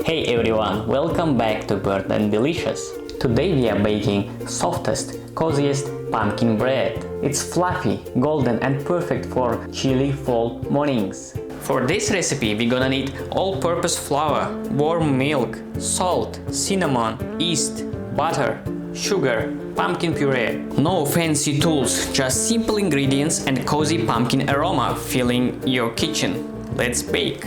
Hey everyone, welcome back to Burnt and Delicious. Today we are baking softest, coziest pumpkin bread. It's fluffy, golden and perfect for chilly fall mornings. For this recipe we're gonna need all-purpose flour, warm milk, salt, cinnamon, yeast, butter, sugar, pumpkin puree. No fancy tools, just simple ingredients and cozy pumpkin aroma filling your kitchen. Let's bake.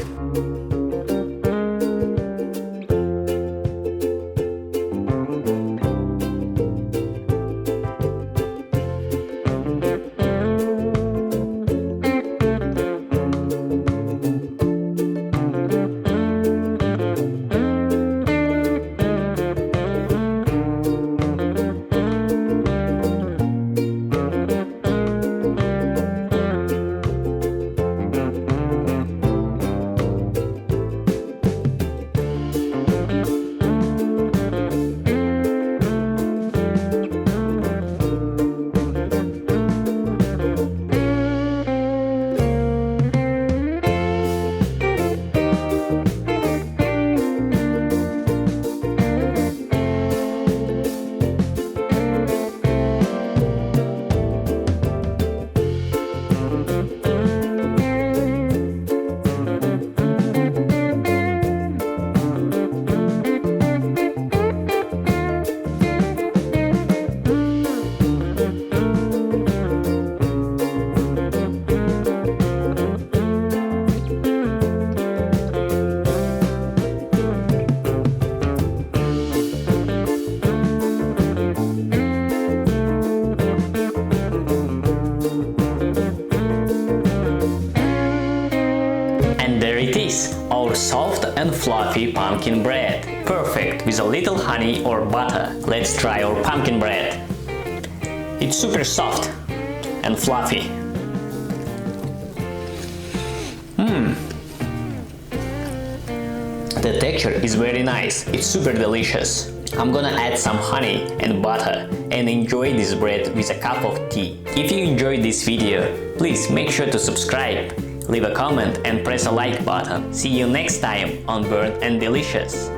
And there it is, our soft and fluffy pumpkin bread. Perfect with a little honey or butter. Let's try our pumpkin bread. It's super soft and fluffy. The texture is very nice, it's super delicious. I'm gonna add some honey and butter and enjoy this bread with a cup of tea. If you enjoyed this video, please make sure to subscribe, leave a comment and press a like button. See you next time on Burnt and Delicious.